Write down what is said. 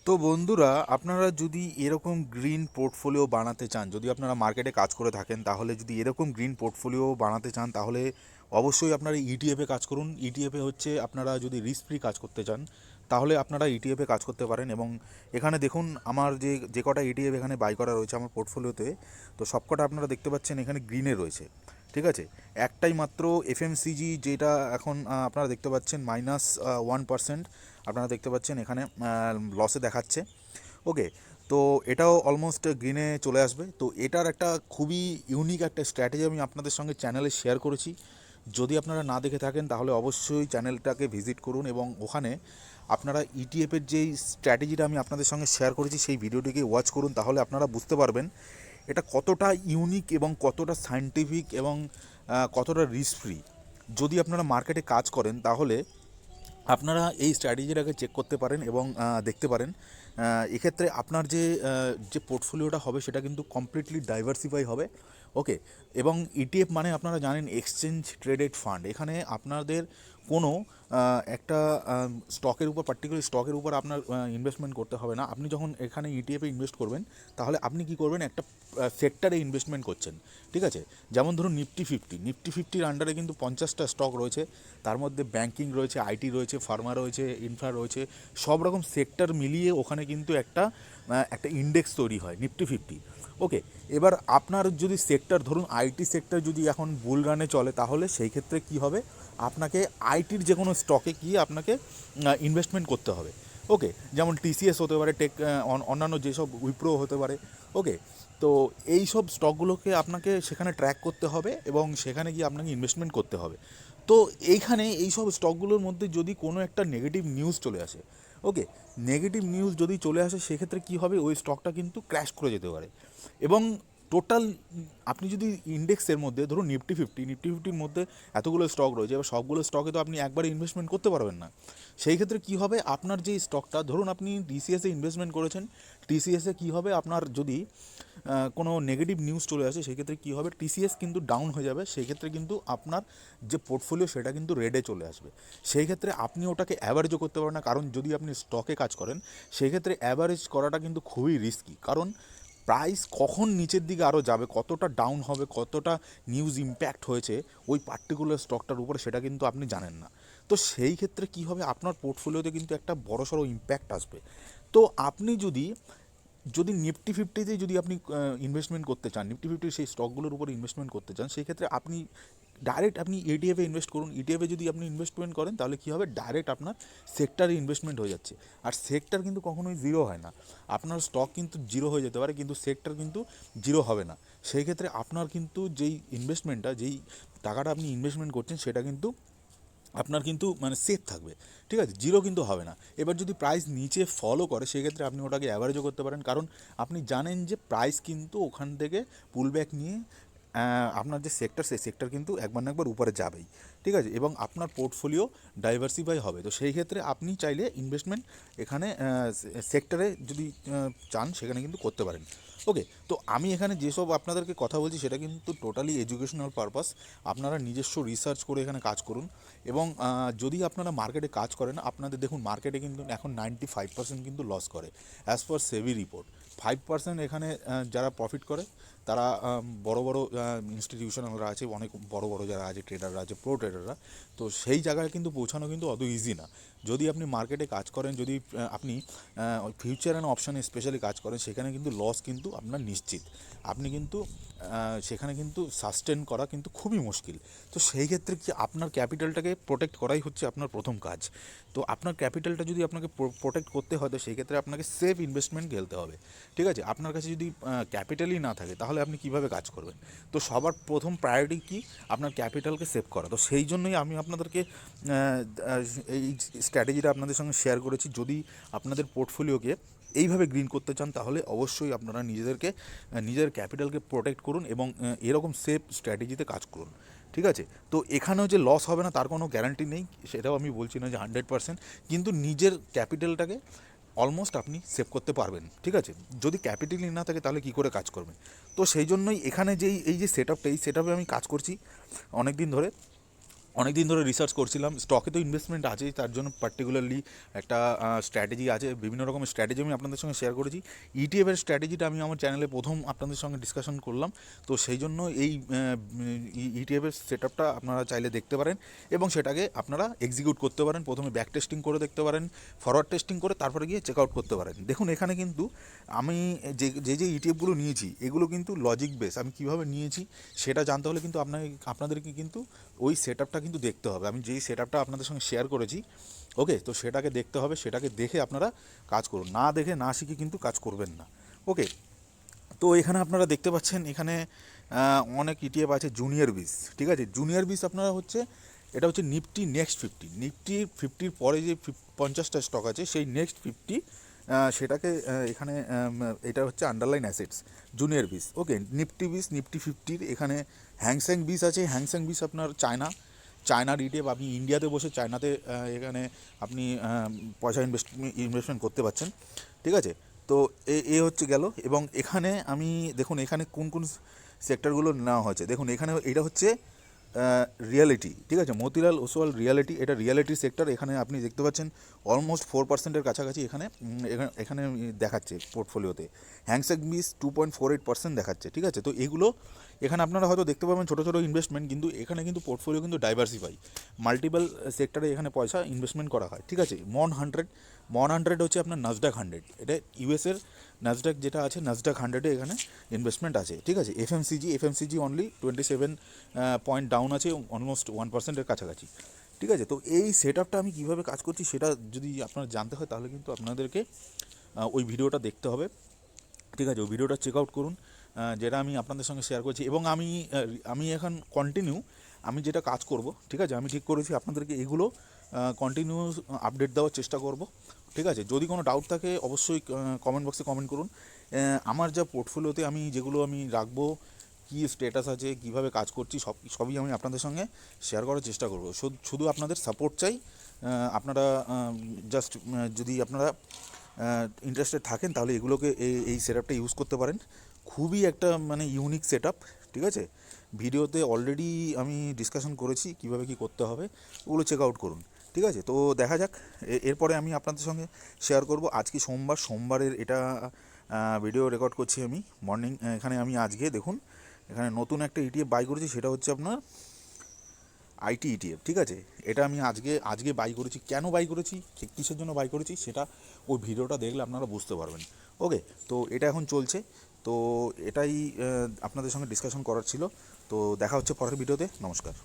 তো বন্ধুরা, আপনারা যদি এরকম গ্রিন পোর্টফোলিও বানাতে চান, যদি আপনারা মার্কেটে কাজ করে থাকেন, তাহলে যদি এরকম গ্রিন পোর্টফোলিও বানাতে চান, তাহলে অবশ্যই আপনারা ইটিএফে কাজ করুন। ইটিএফে হচ্ছে, আপনারা যদি রিস্ক ফ্রি কাজ করতে চান তাহলে আপনারা ইটিএফে কাজ করতে পারেন। এবং এখানে দেখুন, আমার যে যে কটা ইটিএফ এখানে বাই করা রয়েছে আমার পোর্টফোলিওতে, তো সবকটা আপনারা দেখতে পাচ্ছেন এখানে গ্রিনে রয়েছে। ঠিক আছে, একটাই মাত্র এফএমসিজি, যেটা এখন আপনারা দেখতে পাচ্ছেন -1%, আপনারা দেখতে পাচ্ছেন এখানে লসে দেখাচ্ছে। ওকে, তো এটাও অলমোস্ট গ্রিনে চলে আসবে। তো এটার একটা খুবই ইউনিক একটা স্ট্র্যাটেজি আমি আপনাদের সঙ্গে চ্যানেলে শেয়ার করেছি। যদি আপনারা না দেখে থাকেন তাহলে অবশ্যই চ্যানেলটাকে ভিজিট করুন এবং ওখানে আপনারা ইটিএফের যেই স্ট্র্যাটেজিটা আমি আপনাদের সঙ্গে শেয়ার করেছি সেই ভিডিওটিকে ওয়াচ করুন। তাহলে আপনারা বুঝতে পারবেন এটা কতটা ইউনিক এবং কতটা সায়েন্টিফিক এবং কতটা রিস্ক ফ্রি। যদি আপনারা মার্কেটে কাজ করেন তাহলে আপনারা এই স্ট্র্যাটেজিটাকে চেক করতে পারেন এবং দেখতে পারেন। এক্ষেত্রে আপনার যে পোর্টফোলিওটা হবে সেটা কিন্তু কমপ্লিটলি ডাইভার্সিফাই হবে। ওকে, এবং ইটিএফ মানে আপনারা জানেন এক্সচেঞ্জ ট্রেডেড ফান্ড। এখানে আপনাদের কোনো একটা স্টকের উপর, পার্টিকুলার স্টকের উপর আপনার ইনভেস্টমেন্ট করতে হবে না। আপনি যখন এখানে ইটিএফে ইনভেস্ট করবেন তাহলে আপনি কি করবেন, একটা সেক্টরে ইনভেস্টমেন্ট করছেন। ঠিক আছে, যেমন ধরুন নিফটি ফিফটির আন্ডারে কিন্তু 50টা স্টক রয়েছে। তার মধ্যে ব্যাংকিং রয়েছে, আইটি রয়েছে, ফার্মা রয়েছে, ইনফ্রা রয়েছে, সব রকম সেক্টর মিলিয়ে ওখানে কিন্তু একটা ইন্ডেক্স তৈরি হয় নিফটি 50। ওকে, এবার আপনার যদি সেক্টর, ধরুন আইটি সেক্টর যদি এখন বুল রানে চলে, তাহলে সেই ক্ষেত্রে কি হবে, আপনাকে আইটির যে কোনো স্টকে গিয়ে আপনাকে ইনভেস্টমেন্ট করতে হবে। ওকে, যেমন টিসিএস হতে পারে, অন্যান্য যেসব উইপ্রো হতে পারে। ওকে, তো এই সব স্টকগুলোকে আপনাকে সেখানে ট্র্যাক করতে হবে এবং সেখানে গিয়ে আপনাকে ইনভেস্টমেন্ট করতে হবে। তো এইখানে এই সব স্টকগুলোর মধ্যে যদি কোনো একটা নেগেটিভ নিউজ চলে আসে, ওকে, নেগেটিভ নিউজ যদি চলে আসে সেক্ষেত্রে কী হবে, ওই স্টকটা কিন্তু ক্র্যাশ করে যেতে পারে। এবং টোটাল, আপনি যদি ইন্ডেক্সের মধ্যে ধরুন নিফটি ফিফটির মধ্যে এতগুলো স্টক রয়েছে, এবার সবগুলো স্টকে তো আপনি একবারে ইনভেস্টমেন্ট করতে পারবেন না। সেই ক্ষেত্রে কী হবে, আপনার যে স্টকটা, ধরুন আপনি টিসিএসে ইনভেস্টমেন্ট করেছেন, টিসিএসে কী হবে, আপনার যদি কোনো নেগেটিভ নিউজ চলে আসে সেক্ষেত্রে কী হবে, টিসিএস কিন্তু ডাউন হয়ে যাবে। সেই ক্ষেত্রে কিন্তু আপনার যে পোর্টফোলিও সেটা কিন্তু রেডে চলে আসবে। সেই ক্ষেত্রে আপনি ওটাকে অ্যাভারেজও করতে পারেন না, কারণ যদি আপনি স্টকে কাজ করেন সেই ক্ষেত্রে অ্যাভারেজ করাটা কিন্তু খুবই রিস্কি। কারণ প্রাইস কখন নিচের দিকে আরও যাবে, কতটা ডাউন হবে, কতটা নিউজ ইম্প্যাক্ট হয়েছে ওই পার্টিকুলার স্টকটার উপরে, সেটা কিন্তু আপনি জানেন না। তো সেই ক্ষেত্রে কী হবে, আপনার পোর্টফোলিওতে কিন্তু একটা বড়সড় ইম্প্যাক্ট আসবে। তো আপনি যদি যদি নিফটি 50-তে যদি আপনি ইনভেস্টমেন্ট করতে চান, নিফটি 50 সেই স্টকগুলোর উপর ইনভেস্টমেন্ট করতে চান, সেই ক্ষেত্রে আপনি ডাইরেক্ট আপনি ইটিএফে ইনভেস্ট করুন। ইটিএফে যদি আপনি ইনভেস্টমেন্ট করেন তাহলে কী হবে, ডাইরেক্ট আপনার সেক্টরে ইনভেস্টমেন্ট হয়ে যাচ্ছে। আর সেক্টর কিন্তু কখনোই জিরো হয় না। আপনার স্টক কিন্তু জিরো হয়ে যেতে পারে কিন্তু সেক্টর কিন্তু জিরো হবে না। সেই ক্ষেত্রে আপনার কিন্তু যেই ইনভেস্টমেন্টটা, যেই টাকাটা আপনি ইনভেস্টমেন্ট করছেন সেটা কিন্তু আপনার কিন্তু মানে সেফ থাকবে। ঠিক আছে, জিরো কিন্তু হবে না। এবার যদি প্রাইস নিচে ফলো করে সেক্ষেত্রে আপনি ওটাকে অ্যাভারেজও করতে পারেন, কারণ আপনি জানেন যে প্রাইস কিন্তু ওখান থেকে পুলব্যাক নিয়ে আপনার যে সেক্টর, সেই সেক্টর কিন্তু একবার না একবার উপরে যাবেই। ঠিক আছে, এবং আপনার পোর্টফোলিও ডাইভার্সিফাই হবে। তো সেই ক্ষেত্রে আপনি চাইলে ইনভেস্টমেন্ট এখানে সেক্টরে যদি চান সেখানে কিন্তু করতে পারেন। ওকে, তো আমি এখানে যেসব আপনাদেরকে কথা বলছি সেটা কিন্তু টোটালি এডুকেশনাল পারপাস। আপনারা নিজস্ব রিসার্চ করে এখানে কাজ করুন। এবং যদি আপনারা মার্কেটে কাজ করেন, আপনাদের দেখুন মার্কেটে কিন্তু এখন 95% কিন্তু লস করে, অ্যাজ পার সেবি রিপোর্ট। 5% এখানে যারা প্রফিট করে তারা বড় বড় ইনস্টিটিউশনালরা আছে, অনেক বড় বড় যারা আছে, ট্রেডাররা আছে, প্রো ট্রেডাররা। তো সেই জায়গায় কিন্তু পৌঁছানো কিন্তু অত ইজি না। যদি আপনি মার্কেটে কাজ করেন, যদি আপনি ফিউচার অ্যান্ড অপশানে স্পেশালি কাজ করেন, সেখানে কিন্তু লস কিন্তু আপনার নিশ্চিত। আপনি কিন্তু সেখানে কিন্তু সাস্টেন করা কিন্তু খুবই মুশকিল। তো সেই ক্ষেত্রে কি, আপনার ক্যাপিটালটাকে প্রোটেক্ট করাই হচ্ছে আপনার প্রথম কাজ। তো আপনার ক্যাপিটালটা যদি আপনাকে প্রোটেক্ট করতে হয়, তো সেই ক্ষেত্রে আপনাকে সেফ ইনভেস্টমেন্ট খেলতে হবে। ঠিক আছে, আপনার কাছে যদি ক্যাপিটালই না থাকে তাহলে আপনি কিভাবে কাজ করবেন? তো সবার প্রথম প্রায়োরিটি কি, আপনার ক্যাপিটালকে সেভ করা। তো সেই জন্যই আমি আপনাদেরকে এই স্ট্র্যাটেজিটা আপনাদের সঙ্গে শেয়ার করেছি। যদি আপনাদের পোর্টফোলিওকে এইভাবে গ্রিন করতে চান তাহলে অবশ্যই আপনারা নিজের ক্যাপিটালকে প্রোটেক্ট করুন এবং এরকম সেফ স্ট্র্যাটেজিতে কাজ করুন। ঠিক আছে, তো এখানেও যে লস হবে না তার কোনো গ্যারান্টি নেই, সেটাও আমি বলছি না যে 100%, কিন্তু নিজের ক্যাপিটালটাকে অলমোস্ট আপনি সেভ করতে পারবেন। ঠিক আছে, যদি ক্যাপিটালই না থাকে তাহলে কী করে কাজ করবেন? তো সেই জন্যই এখানে এই যে সেট আপটা, এই সেট আপে আমি কাজ করছি অনেক দিন ধরে। অনেক দিন ধরে রিসার্চ করছিলাম, স্টকে তো ইনভেস্টমেন্ট আছেই, তার জন্য পার্টিকুলারলি একটা স্ট্র্যাটেজি আছে, বিভিন্ন রকমের স্ট্র্যাটেজি আমি আপনাদের সঙ্গে শেয়ার করেছি। ইটিএফের স্ট্র্যাটেজিটা আমি আমার চ্যানেলে প্রথম আপনাদের সঙ্গে ডিসকাশন করলাম, তো সেই জন্য এই ইটিএফের সেট আপটা আপনারা চাইলে দেখতে পারেন এবং সেটাকে আপনারা এক্সিকিউট করতে পারেন। প্রথমে ব্যাক টেস্টিং করে দেখতে পারেন, ফরওয়ার্ড টেস্টিং করে তারপরে গিয়ে চেক আউট করতে পারেন। দেখুন এখানে কিন্তু আমি যে যে যে ইটিএফগুলো নিয়েছি এগুলো কিন্তু লজিক বেস, আমি কীভাবে নিয়েছি সেটা জানতে হলে কিন্তু আপনাদেরকে কিন্তু ওই সেট আপটা কিন্তু দেখতে হবে। আমি যেই সেট আপটা আপনাদের সঙ্গে শেয়ার করেছি, ওকে, তো সেটাকে দেখতে হবে, সেটাকে দেখে আপনারা কাজ করুন, না দেখে না শিখে কিন্তু কাজ করবেন না। ওকে, তো এখানে আপনারা দেখতে পাচ্ছেন এখানে অনেক ইটিএফ আছে জুনিয়র বিস, ঠিক আছে। জুনিয়র বিস আপনারা হচ্ছে, এটা হচ্ছে নিফটি নেক্সট 50, নিফটি 50-র পরে যে 50টা স্টক আছে সেই নেক্সট 50, সেটাকে এখানে এটা হচ্ছে আন্ডারলাইন অ্যাসেটস জুনিয়র বিস। ওকে, নিফটি বিস নিফটি 50-র এখানে হ্যাংসেং বিস আছে। হ্যাংসেং বিস আপনার চায়নার ইটিএফ, আপনি ইন্ডিয়াতে বসে চায়নাতে এখানে আপনি পয়সা ইনভেস্টমেন্ট করতে পারছেন, ঠিক আছে। তো এ হচ্ছে গেল, এবং এখানে আমি দেখুন এখানে কোন কোন সেক্টরগুলো নেওয়া হয়েছে। দেখুন এখানে এটা হচ্ছে রিয়ালিটি, ঠিক আছে, মতিলাল ওসওয়াল রিয়ালিটি, এটা রিয়ালিটি সেক্টর। এখানে আপনি দেখতে পাচ্ছেন অলমোস্ট 4%-এর কাছাকাছি এখানে এখানে দেখাচ্ছে পোর্টফোলিওতে। হ্যাংসেক বিস 2.48% দেখাচ্ছে, ঠিক আছে। তো এগুলো এখানে আপনারা হয়তো দেখতে পাবেন ছোটো ছোটো ইনভেস্টমেন্ট, কিন্তু এখানে কিন্তু পোর্টফোলিও কিন্তু ডাইভার্সিফাই, মাল্টিপল সেক্টরে এখানে পয়সা ইনভেস্টমেন্ট করা হয়, ঠিক আছে। মন হান্ড্রেড হচ্ছে আপনার নাসডাক 100, এটা ইউএসের নাসডাক যেটা আছে, নাসডাক 100-এ এখানে ইনভেস্টমেন্ট আছে, ঠিক আছে। এফএমসিজি অনলি 27 পয়েন্ট ডাউন আছে, অলমোস্ট 1%-এর কাছাকাছি, ঠিক আছে। তো এই সেট আপটা আমি কীভাবে কাজ করছি সেটা যদি আপনারা জানতে হয় তাহলে কিন্তু আপনাদেরকে ওই ভিডিওটা দেখতে হবে, ঠিক আছে। ওই ভিডিওটা চেক আউট করুন, যেটা আমি আপনাদের সঙ্গে শেয়ার করছি। এবং আমি এখন কন্টিনিউ আমি যেটা কাজ করব, ঠিক আছে, আমি ঠিক করেছি আপনাদেরকে এগুলো কন্টিনিউ আপডেট দেওয়ার চেষ্টা করব, ঠিক আছে। যদি কোনো ডাউট থাকে অবশ্যই কমেন্ট বক্সে কমেন্ট করুন। আমার যা পোর্টফোলিওতে আমি যেগুলো আমি রাখবো, কী স্ট্যাটাস আছে, কীভাবে কাজ করছি, সবই আমি আপনাদের সঙ্গে শেয়ার করার চেষ্টা করব। শুধু আপনাদের সাপোর্ট চাই। আপনারা জাস্ট যদি আপনারা ইন্টারেস্টেড থাকেন তাহলে এগুলোকে এই সেটআপটা ইউজ করতে পারেন। খুবই একটা মানে ইউনিক সেটআপ, ঠিক আছে। ভিডিওতে অলরেডি আমি ডিসকাশন করেছি কীভাবে কী করতে হবে, ওগুলো চেক আউট করুন, ঠিক আছে। তো দেখা যাক, এরপরে আমি আপনাদের সঙ্গে শেয়ার করব। আজকে সোমবারের এটা ভিডিও রেকর্ড করছি আমি মর্নিং। এখানে আমি আজকে দেখুন এখানে নতুন একটা ইটিএফ বাই করেছি, সেটা হচ্ছে আপনার আইটি ইটিএফ, ঠিক আছে। এটা আমি আজকে বাই করেছি। কেন বাই করেছি, কিসের জন্য বাই করেছি সেটা ওই ভিডিওটা দেখলে আপনারা বুঝতে পারবেন। ওকে, তো এটা এখন চলছে, তো এটাই আপনাদের সঙ্গে ডিসকাশন করার ছিল। তো দেখা হচ্ছে পরের ভিডিওতে। নমস্কার।